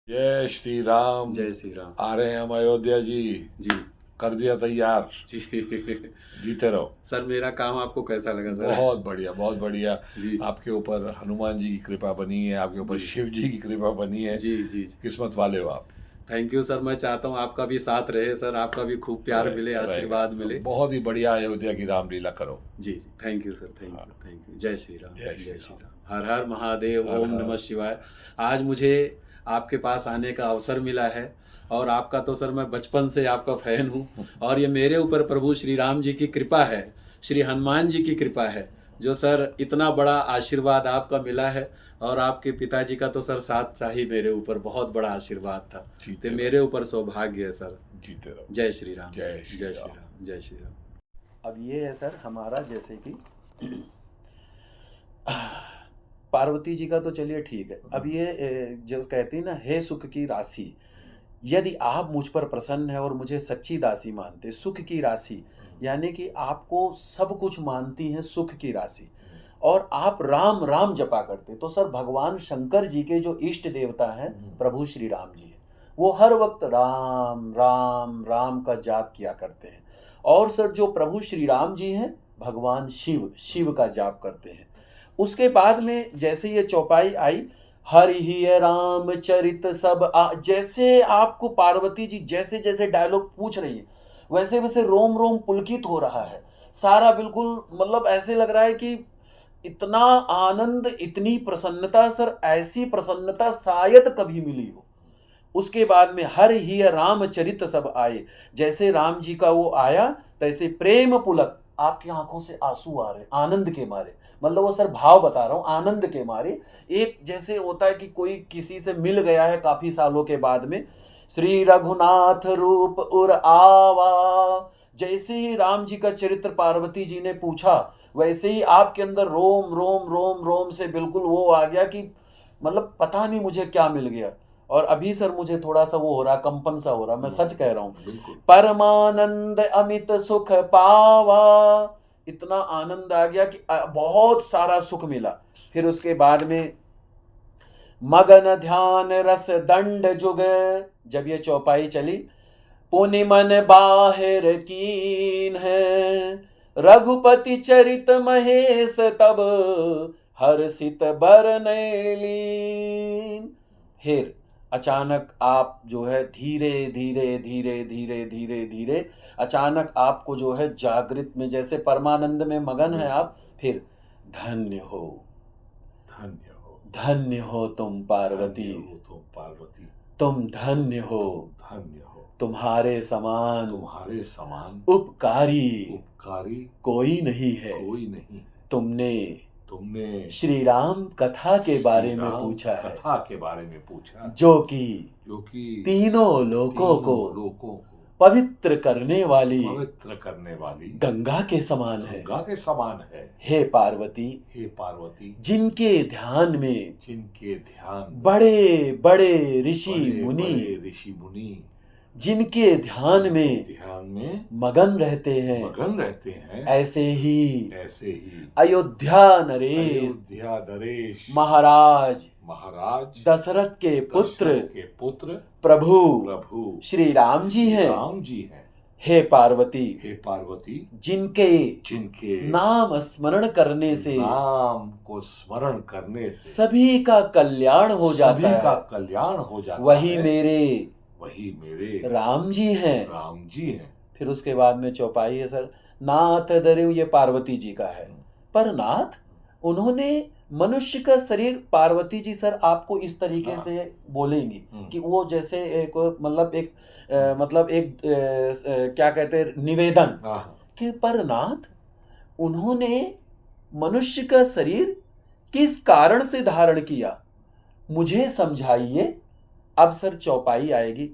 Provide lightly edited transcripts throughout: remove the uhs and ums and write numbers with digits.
जय श्री राम। जय श्री राम। आ रहे हैं हम अयोध्या जी। जी कर दिया तैयार। जी जीते रहो। सर, मेरा काम आपको कैसा लगा सर? बहुत बढ़िया, बहुत बढ़िया। जी आपके ऊपर हनुमान जी की कृपा बनी है, आपके ऊपर जी शिव जी की कृपा बनी है। जी जी। किस्मत वाले हो आप। Thank you sir. मैं चाहता हूँ आपका भी साथ रहे सर, आपका भी खूब प्यार मिले, रहेगा। आशीर्वाद मिले। बहुत ही बढ़िया अयोध्या की रामलीला करो। जी जी, thank you sir, thank you. जय श्री राम। जय श्री जय श्री राम। राम। हर हर महादेव। हर ओम हर। नमः शिवाय। आज मुझे आपके पास आने का अवसर मिला है, और आपका तो सर मैं बचपन से आपका फैन हूँ, और ये मेरे ऊपर प्रभु श्री राम जी की कृपा है, श्री हनुमान जी की कृपा है, जो सर इतना बड़ा आशीर्वाद आपका मिला है। और आपके पिताजी का तो सर साथ ही मेरे ऊपर बहुत बड़ा आशीर्वाद था, जीते तो रहो। मेरे ऊपर सौभाग्य है सर। जीते रहो। जय श्री राम। जय श्री जय श्री राम। राम। जय श्री राम। अब ये है सर हमारा, जैसे कि पार्वती जी का तो चलिए ठीक है। अब ये जो कहती है ना, हे सुख की राशि, यदि आप मुझ पर प्रसन्न है और मुझे सच्ची दासी मानते, सुख की राशि यानी कि आपको सब कुछ मानती हैं, सुख की राशि, और आप राम राम जपा करते, तो सर भगवान शंकर जी के जो इष्ट देवता हैं प्रभु श्री राम जी हैं, वो हर वक्त राम राम राम का जाप किया करते हैं। और सर जो प्रभु श्री राम जी हैं, भगवान शिव शिव का जाप करते हैं। उसके बाद में जैसे ये चौपाई आई, हरि ही राम चरित सब जैसे आपको पार्वती जी जैसे जैसे डायलॉग पूछ रही है, वैसे वैसे रोम रोम पुलकित हो रहा है सारा, बिल्कुल मतलब ऐसे लग रहा है कि इतना आनंद, इतनी प्रसन्नता सर, ऐसी प्रसन्नता शायद कभी मिली हो। उसके बाद में हर ही रामचरित सब आए, जैसे राम जी का वो आया, तैसे प्रेम पुलक, आपकी आंखों से आंसू आ रहे आनंद के मारे, मतलब वो सर भाव बता रहा हूं, आनंद के मारे। एक जैसे होता है कि कोई किसी से मिल गया है काफी सालों के बाद में, श्री रघुनाथ रूप उर आवा, जैसे ही राम जी का चरित्र पार्वती जी ने पूछा, वैसे ही आपके अंदर रोम रोम रोम रोम से बिल्कुल वो आ गया कि मतलब पता नहीं मुझे क्या मिल गया। और अभी सर मुझे थोड़ा सा वो हो रहा, कंपन सा हो रहा, मैं सच कह रहा हूँ। परमानंद अमित सुख पावा, इतना आनंद आ गया कि बहुत सारा सुख मिला। फिर उसके बाद में मगन ध्यान रस दंड जुग, जब ये चौपाई चली, पुनि मन बाहिर कीन है, रघुपति चरित महेश तब, हर्षित बरनै लीन। फिर अचानक आप जो है धीरे धीरे धीरे धीरे धीरे धीरे अचानक आपको जो है जागृत में, जैसे परमानंद में मगन है आप, फिर धन्य हो, धन्य हो, धन्य हो तुम पार्वती, तुम पार्वती, तुम धन्य हो, धन्य हो, तुम्हारे समान उपकारी कोई नहीं है। तुमने श्री राम कथा के बारे में पूछा है, जो कि तीनों लोकों को पवित्र करने वाली गंगा के समान है। हे पार्वती, जिनके ध्यान में बड़े बड़े ऋषि मुनि जिनके ध्यान में मगन रहते हैं, ऐसे ही अयोध्या नरेश महाराज दशरथ के पुत्र प्रभु श्री राम जी हैं। हे पार्वती, जिनके नाम स्मरण करने से सभी का कल्याण हो जाता है, वही मेरे राम जी हैं। फिर उसके बाद में चौपाई है सर, नाथ दरिव, ये पार्वती जी का है। पर नाथ, उन्होंने मनुष्य का शरीर, पार्वती जी सर आपको इस तरीके से बोलेंगी कि वो जैसे एक मतलब एक क्या कहते हैं, निवेदन कि पर नाथ, उन्होंने मनुष्य का शरीर किस कारण से धारण किया, मुझे समझाइए। अब सर चौपाई आएगी,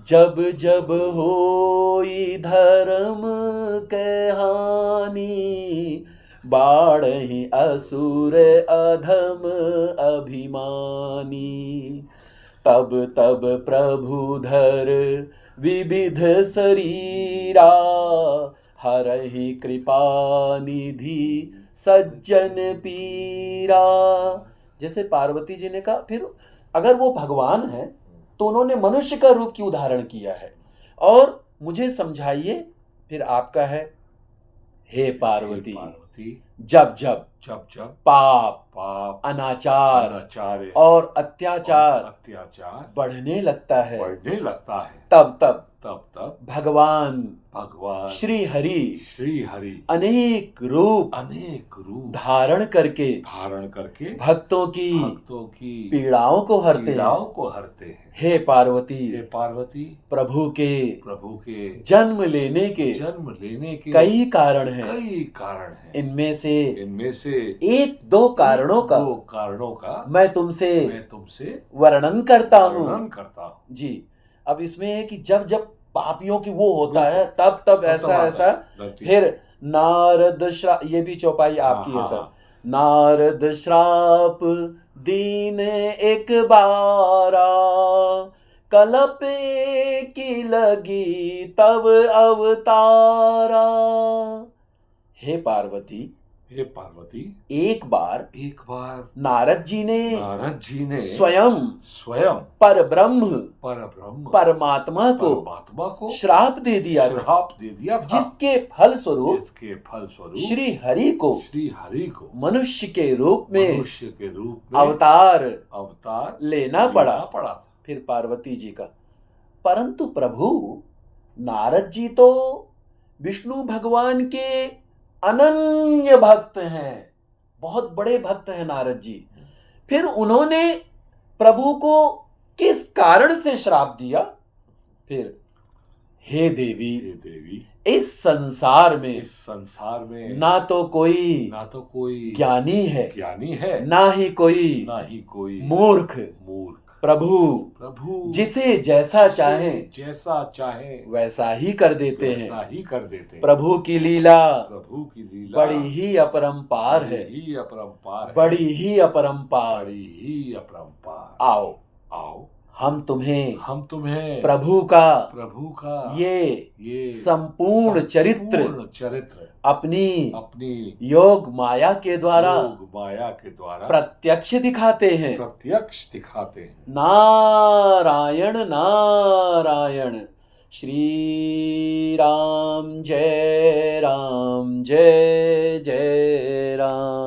जब जब होई धर्म के हानि, बाढ़हि असुर अधम अभिमानी, तब तब प्रभुधर विविध शरीरा, हरहि कृपा निधि सज्जन पीरा। जैसे पार्वती जी ने कहा, फिर अगर वो भगवान है तो उन्होंने मनुष्य का रूप क्यों धारण किया है? और मुझे समझाइए। फिर आपका है, हे पार्वती, पार्वती जब जब जब जब पाप, पाप, अनाचार अनाचार और अत्याचार अत्याचार बढ़ने लगता है, बढ़ने लगता है, तब तब तब तब भगवान भगवान श्री हरि अनेक रूप धारण करके भक्तों की पीड़ाओं को हरते हैं। हे पार्वती, प्रभु के जन्म लेने के कई कारण हैं। इनमें से एक दो कारणों का मैं तुमसे वर्णन करता हूँ जी। अब इसमें है कि जब जब पापियों की वो होता है तब तब ऐसा फिर नारद श्राप, ये भी चौपाई आपकी है सर। नारद श्राप दीन एक बारा, कलप की लगी तब अवतारा। हे पार्वती, एक बार नारद जी ने स्वयं पर ब्रह्म परमात्मा को श्राप दे दिया था, जिसके फल स्वरूप श्री हरि को मनुष्य के रूप में अवतार लेना पड़ा। फिर पार्वती जी का, परंतु प्रभु नारद जी तो विष्णु भगवान के अनन्य भक्त हैं, बहुत बड़े भक्त हैं नारद जी। फिर उन्होंने प्रभु को किस कारण से श्राप दिया? फिर, हे देवी, इस संसार में ना तो कोई ज्ञानी है, ना ही कोई मूर्ख। प्रभु जिसे जैसा चाहे वैसा ही कर देते हैं। प्रभु की लीला बड़ी ही अपरंपार है, बड़ी ही अपरंपार। आओ हम तुम्हें प्रभु का ये संपूर्ण चरित्र अपनी योग माया के द्वारा प्रत्यक्ष दिखाते हैं। नारायण नारायण, श्री राम जय जय राम।